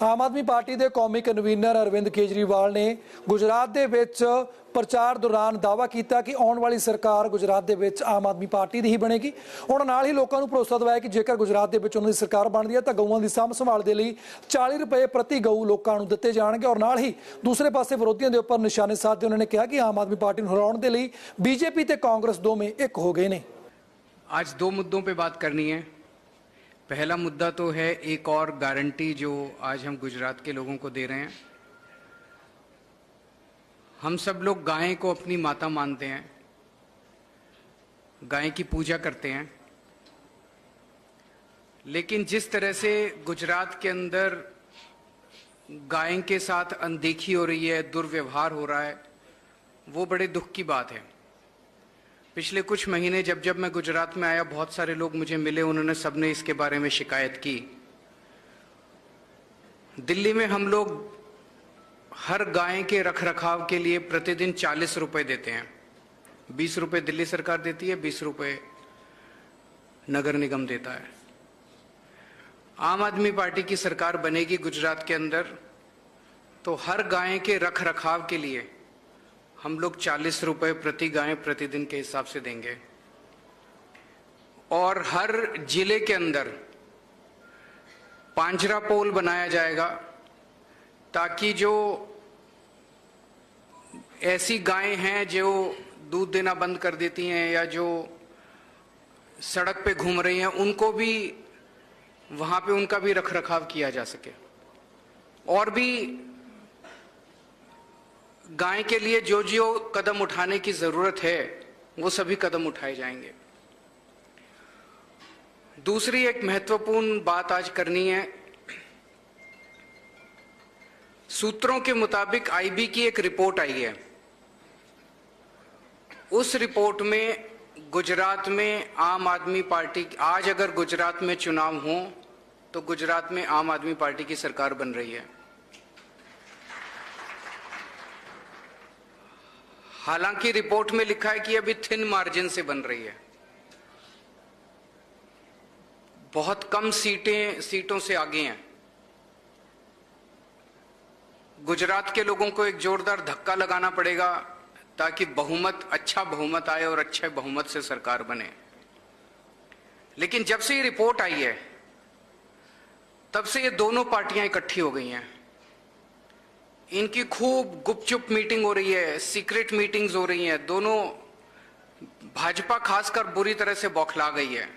आम आदमी पार्टी के कौमी कन्वीनर अरविंद केजरीवाल ने गुजरात दे विच प्रचार दौरान दावा किया कि आने वाली सरकार गुजरात दे विच आम आदमी पार्टी दी ही बनेगी। उन्होंने नाल ही लोगों को भरोसा दिवाया कि जेकर गुजरात दे विच उन्हां दी सरकार बनदी है तो गऊआं की सांभ संभाल दे लई 40 रुपए प्रति गऊ लोगों को दिते जाणगे। और नाल ही दूसरे पासे विरोधियों के उपर निशाने साधते उन्होंने कहा कि आम आदमी पार्टी नूं हराउण दे लई बीजेपी ते कांग्रेस दोवें एक हो गए ने। आज दो मुद्दों पे बात करनी है। पहला मुद्दा तो है एक और गारंटी जो आज हम गुजरात के लोगों को दे रहे हैं। हम सब लोग गाय को अपनी माता मानते हैं, गाय की पूजा करते हैं, लेकिन जिस तरह से गुजरात के अंदर गाय के साथ अनदेखी हो रही है, दुर्व्यवहार हो रहा है, वो बड़े दुख की बात है। पिछले कुछ महीने जब मैं गुजरात में आया, बहुत सारे लोग मुझे मिले, उन्होंने सबने इसके बारे में शिकायत की। दिल्ली में हम लोग हर गाय के रखरखाव के लिए प्रतिदिन 40 रुपए देते हैं। 20 रुपए दिल्ली सरकार देती है, 20 रुपए नगर निगम देता है। आम आदमी पार्टी की सरकार बनेगी गुजरात के अंदर तो हर गाय के रखरखाव के लिए हम लोग 40 रुपए प्रति गाय प्रतिदिन के हिसाब से देंगे। और हर जिले के अंदर पांजरा पोल बनाया जाएगा ताकि जो ऐसी गायें हैं जो दूध देना बंद कर देती हैं या जो सड़क पे घूम रही हैं, उनको भी वहां पे उनका भी रखरखाव किया जा सके। और भी गाय के लिए जो जो कदम उठाने की जरूरत है वो सभी कदम उठाए जाएंगे। दूसरी एक महत्वपूर्ण बात आज करनी है। सूत्रों के मुताबिक आईबी की एक रिपोर्ट आई है। उस रिपोर्ट में गुजरात में आम आदमी पार्टी, आज अगर गुजरात में चुनाव हो तो गुजरात में आम आदमी पार्टी की सरकार बन रही है। हालांकि रिपोर्ट में लिखा है कि अभी थिन मार्जिन से बन रही है, बहुत कम सीटों से आगे हैं। गुजरात के लोगों को एक जोरदार धक्का लगाना पड़ेगा ताकि बहुमत, अच्छा बहुमत आए और अच्छे बहुमत से सरकार बने। लेकिन जब से ये रिपोर्ट आई है तब से ये दोनों पार्टियां इकट्ठी हो गई हैं। इनकी खूब गुपचुप मीटिंग हो रही है, सीक्रेट मीटिंग्स हो रही हैं। दोनों, भाजपा खासकर बुरी तरह से बौखला गई है।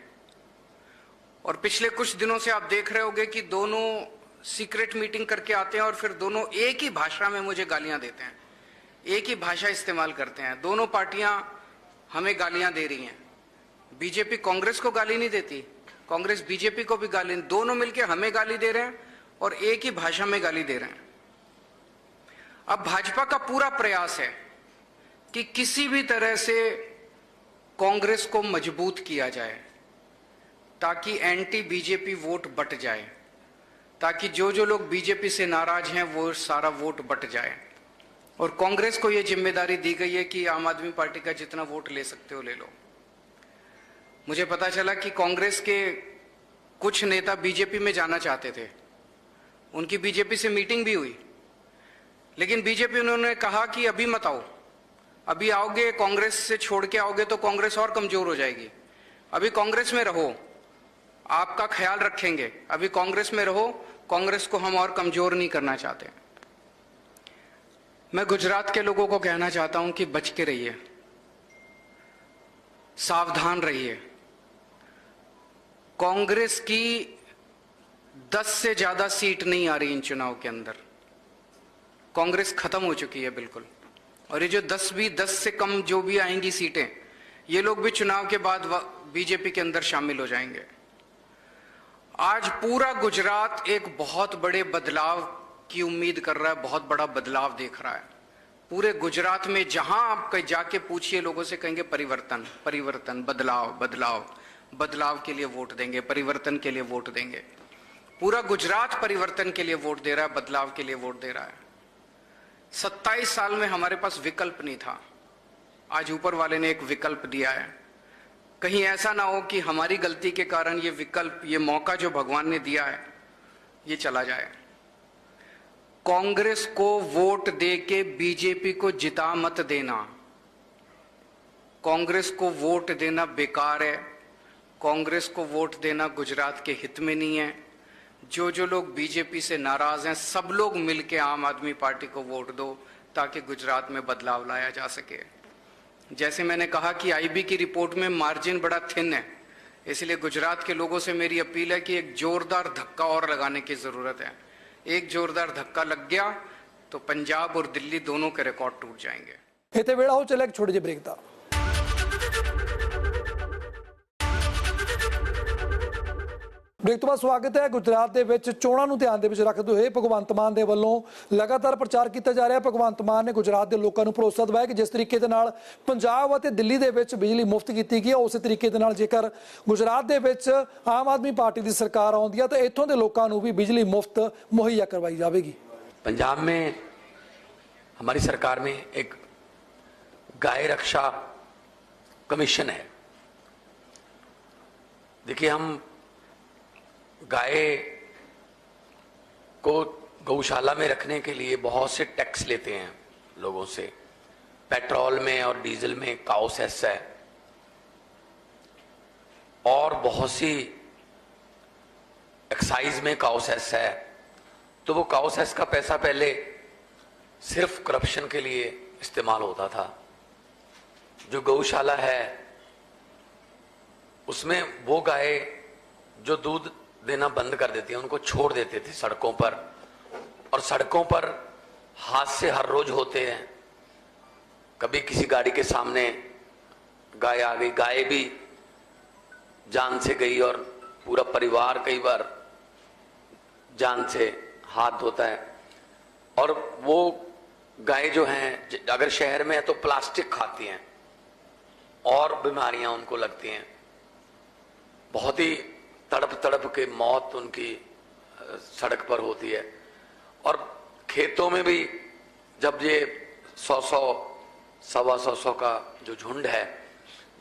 और पिछले कुछ दिनों से आप देख रहे होंगे कि दोनों सीक्रेट मीटिंग करके आते हैं और फिर दोनों एक ही भाषा में मुझे गालियां देते हैं, एक ही भाषा इस्तेमाल करते हैं। दोनों पार्टियां हमें गालियां दे रही हैं। बीजेपी कांग्रेस को गाली नहीं देती, कांग्रेस बीजेपी को भी गाली, दोनों मिलकर हमें गाली दे रहे हैं और एक ही भाषा में गाली दे रहे हैं। अब भाजपा का पूरा प्रयास है कि किसी भी तरह से कांग्रेस को मजबूत किया जाए ताकि एंटी बीजेपी वोट बट जाए, ताकि जो जो लोग बीजेपी से नाराज हैं वो सारा वोट बट जाए। और कांग्रेस को यह जिम्मेदारी दी गई है कि आम आदमी पार्टी का जितना वोट ले सकते हो ले लो। मुझे पता चला कि कांग्रेस के कुछ नेता बीजेपी में जाना चाहते थे, उनकी बीजेपी से मीटिंग भी हुई, लेकिन बीजेपी उन्होंने कहा कि अभी मत आओ, अभी आओगे कांग्रेस से छोड़ के आओगे तो कांग्रेस और कमजोर हो जाएगी। अभी कांग्रेस में रहो, आपका ख्याल रखेंगे, अभी कांग्रेस में रहो, कांग्रेस को हम और कमजोर नहीं करना चाहते। मैं गुजरात के लोगों को कहना चाहता हूं कि बच के रहिए, सावधान रहिए। कांग्रेस की 10 से ज्यादा सीट नहीं आ रही इन चुनाव के अंदर। कांग्रेस खत्म हो चुकी है बिल्कुल। और ये जो 10 से कम जो भी आएंगी सीटें, ये लोग भी चुनाव के बाद बीजेपी के अंदर शामिल हो जाएंगे। आज पूरा गुजरात एक बहुत बड़े बदलाव की उम्मीद कर रहा है, बहुत बड़ा बदलाव देख रहा है। पूरे गुजरात में जहां आप जाके पूछिए लोगों से, कहेंगे परिवर्तन परिवर्तन, बदलाव बदलाव, बदलाव के लिए वोट देंगे, परिवर्तन के लिए वोट देंगे। पूरा गुजरात परिवर्तन के लिए वोट दे रहा है, बदलाव के लिए वोट दे रहा है। 27 साल में हमारे पास विकल्प नहीं था, आज ऊपर वाले ने एक विकल्प दिया है। कहीं ऐसा ना हो कि हमारी गलती के कारण ये विकल्प, ये मौका जो भगवान ने दिया है, ये चला जाए। कांग्रेस को वोट देके बीजेपी को जिता मत देना। कांग्रेस को वोट देना बेकार है। कांग्रेस को वोट देना गुजरात के हित में नहीं है। जो लोग बीजेपी से नाराज हैं, सब लोग मिलकर आम आदमी पार्टी को वोट दो ताकि गुजरात में बदलाव लाया जा सके। जैसे मैंने कहा कि आईबी की रिपोर्ट में मार्जिन बड़ा थिन है, इसलिए गुजरात के लोगों से मेरी अपील है कि एक जोरदार धक्का और लगाने की जरूरत है। एक जोरदार धक्का लग गया तो पंजाब और दिल्ली दोनों के रिकॉर्ड टूट जाएंगे। इतने वेला हो चले एक छोटे ਜਿਹੇ ब्रेक ਦਾ। ब्रेक तो बाद स्वागत है। गुजरात के विच चोणां नूं ध्यान दे विच रखते हुए भगवंत मान दे वल्लों लगातार प्रचार किया जा रहा है। भगवंत मान ने गुजरात के लोगों को भरोसा दिवाया कि जिस तरीके दे नाल पंजाब और दिल्ली दे विच बिजली मुफ्त की गई है, उस तरीके दे नाल जेकर गुजरात दे विच आम आदमी पार्टी की सरकार आउंदी है तो इत्थों के लोगों को भी बिजली मुफ्त मुहैया करवाई जाएगी। पंजाब में हमारी सरकार में एक गाय रक्षा कमीशन है। देखिए, हम गाय को गौशाला में रखने के लिए बहुत से टैक्स लेते हैं लोगों से। पेट्रोल में और डीजल में काउ सेस है और बहुत सी एक्साइज में काउ सेस है। तो वो काउ सेस का पैसा पहले सिर्फ करप्शन के लिए इस्तेमाल होता था। जो गौशाला है उसमें वो गाय जो दूध देना बंद कर देती है उनको छोड़ देते थे सड़कों पर, और सड़कों पर हादसे हर रोज होते हैं। कभी किसी गाड़ी के सामने गाय आ गई, गाय भी जान से गई और पूरा परिवार कई बार जान से हाथ धोता है। और वो गाय जो हैं अगर शहर में है तो प्लास्टिक खाती हैं और बीमारियां उनको लगती हैं। बहुत ही तड़प तड़प के मौत उनकी सड़क पर होती है। और खेतों में भी जब ये 100 सवा सौ का जो झुंड है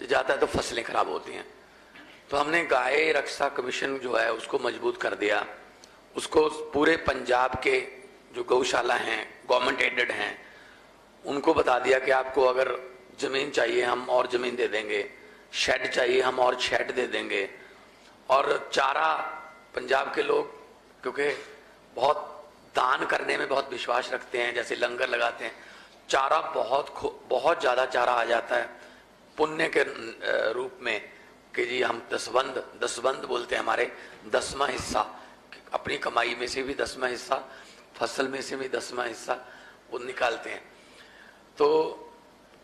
जाता है तो फसलें खराब होती हैं। तो हमने गाय रक्षा कमीशन जो है उसको मजबूत कर दिया। उसको पूरे पंजाब के जो गौशाला हैं, गवर्नमेंट एडेड हैं, उनको बता दिया कि आपको अगर जमीन चाहिए हम और जमीन दे देंगे, शेड चाहिए हम और शेड दे देंगे। और चारा, पंजाब के लोग क्योंकि बहुत दान करने में बहुत विश्वास रखते हैं, जैसे लंगर लगाते हैं, चारा बहुत ज्यादा चारा आ जाता है पुण्य के रूप में कि जी हम दसबंद बोलते हैं, हमारे 10वां हिस्सा अपनी कमाई में से भी 10वां हिस्सा, फसल में से भी 10वां हिस्सा वो निकालते हैं। तो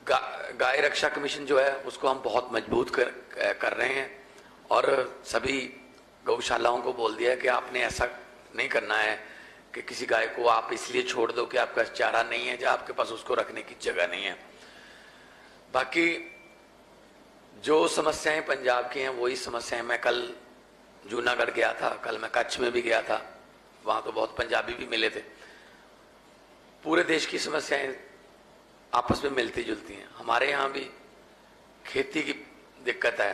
गाय रक्षा कमीशन जो है उसको हम बहुत मजबूत कर रहे हैं और सभी गौशालाओं को बोल दिया कि आपने ऐसा नहीं करना है कि किसी गाय को आप इसलिए छोड़ दो कि आपका चारा नहीं है, या आपके पास उसको रखने की जगह नहीं है। बाकी जो समस्याएं पंजाब की हैं वही समस्याएं, मैं कल जूनागढ़ गया था, कल मैं कच्छ में भी गया था, वहां तो बहुत पंजाबी भी मिले थे। पूरे देश की समस्याएं आपस में मिलती जुलती हैं। हमारे यहाँ भी खेती की दिक्कत है,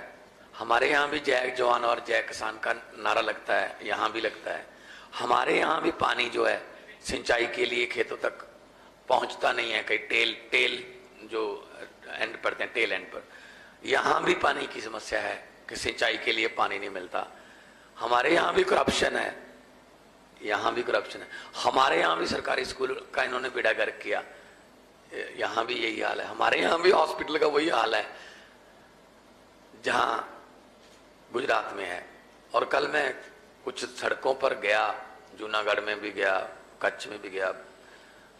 हमारे यहाँ भी जय जवान और जय किसान का नारा लगता है, यहाँ भी लगता है। हमारे यहाँ भी पानी जो है सिंचाई के लिए खेतों तक पहुँचता नहीं है, कहीं टेल जो एंड पड़ते हैं, टेल एंड पर, यहाँ भी पानी की समस्या है कि सिंचाई के लिए पानी नहीं मिलता। हमारे यहाँ भी करप्शन है, यहाँ भी करप्शन है। हमारे यहाँ भी सरकारी स्कूल का इन्होंने बेड़ा गर्क किया, यहाँ भी यही हाल है। हमारे यहाँ भी हॉस्पिटल का वही हाल है जहाँ गुजरात में है। और कल मैं कुछ सड़कों पर गया, जूनागढ़ में भी गया, कच्छ में भी गया,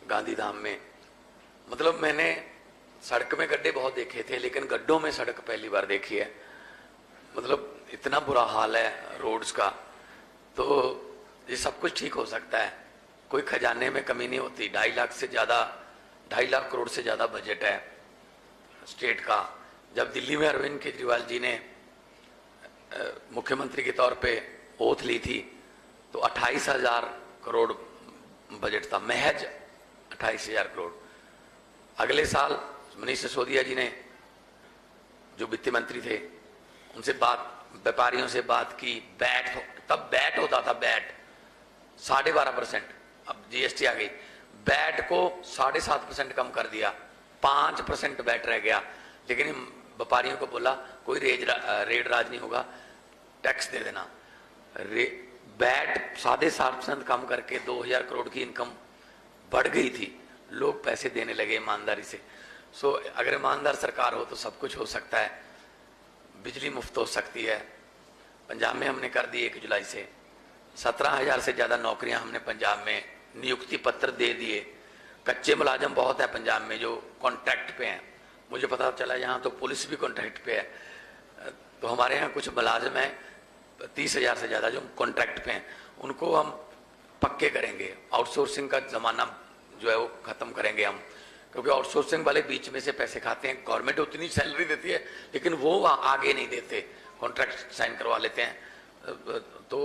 गांधीधाम में। मतलब मैंने सड़क में गड्ढे बहुत देखे थे, लेकिन गड्ढों में सड़क पहली बार देखी है। मतलब इतना बुरा हाल है रोड्स का। तो ये सब कुछ ठीक हो सकता है, कोई खजाने में कमी नहीं होती। 2.5 लाख करोड़ से ज्यादा बजट है स्टेट का। जब दिल्ली में अरविंद केजरीवाल जी ने मुख्यमंत्री के तौर पे ओथ ली थी तो 28,000 करोड़ बजट था, महज 28,000 करोड़। अगले साल मनीष सिसोदिया जी ने, जो वित्त मंत्री थे, उनसे व्यापारियों से बात की, तब बैट होता था, बैट 12.5%, अब जीएसटी आ गई, वैट को 7.5% कम कर दिया, 5% वैट रह गया। लेकिन व्यापारियों को बोला कोई रेड राज नहीं होगा, टैक्स दे देना। वैट 7.5% कम करके 2000 करोड़ की इनकम बढ़ गई थी, लोग पैसे देने लगे ईमानदारी से। सो अगर ईमानदार सरकार हो तो सब कुछ हो सकता है, बिजली मुफ्त हो सकती है। पंजाब में हमने कर दी 1 जुलाई से 17,000 से ज़्यादा नौकरियां हमने पंजाब में नियुक्ति पत्र दे दिए। कच्चे मुलाजम बहुत है पंजाब में जो कॉन्ट्रैक्ट पे हैं, मुझे पता चला यहाँ तो पुलिस भी कॉन्ट्रैक्ट पे है। तो हमारे यहाँ कुछ मुलाजिम हैं 30,000 से ज़्यादा जो कॉन्ट्रैक्ट पे हैं, उनको हम पक्के करेंगे। आउटसोर्सिंग का ज़माना जो है वो ख़त्म करेंगे हम, क्योंकि आउटसोर्सिंग वाले बीच में से पैसे खाते हैं। गवर्नमेंट उतनी सैलरी देती है लेकिन वो आगे नहीं देते, कॉन्ट्रैक्ट साइन करवा लेते हैं। तो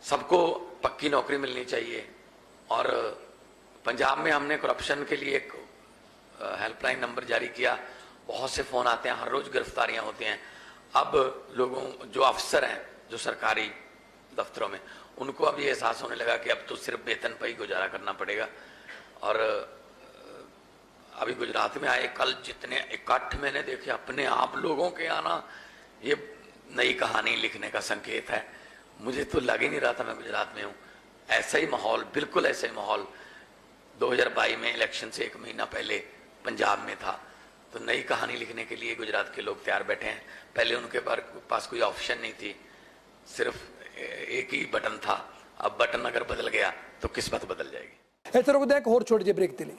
सबको पक्की नौकरी मिलनी चाहिए। और पंजाब में हमने करप्शन के लिए एक हेल्पलाइन नंबर जारी किया, बहुत से फ़ोन आते हैं, हर रोज़ गिरफ्तारियां होती हैं। अब लोगों जो अफसर हैं जो सरकारी दफ्तरों में, उनको अब ये एहसास होने लगा कि अब तो सिर्फ वेतन पर ही गुजारा करना पड़ेगा। और अभी गुजरात में आए कल जितने इकट्ठ मैंने देखे अपने आप लोगों के आना, ये नई कहानी लिखने का संकेत है। मुझे तो लग ही नहीं रहा था मैं गुजरात में हूँ। ऐसा ही माहौल, बिल्कुल ऐसा ही माहौल 2022 में इलेक्शन से 1 महीना पहले पंजाब में था। तो नई कहानी लिखने के लिए गुजरात के लोग तैयार बैठे हैं। पहले उनके पास कोई ऑप्शन नहीं थी, सिर्फ एक ही बटन था। अब बटन अगर बदल गया तो किस्मत बदल जाएगी। ਇੱਥੇ ਰੁਕਦੇ ਹਾਂ ਇੱਕ ਹੋਰ ਛੋਟੀ ਜਿਹੀ ਬ੍ਰੇਕ ਦੇ ਲਈ।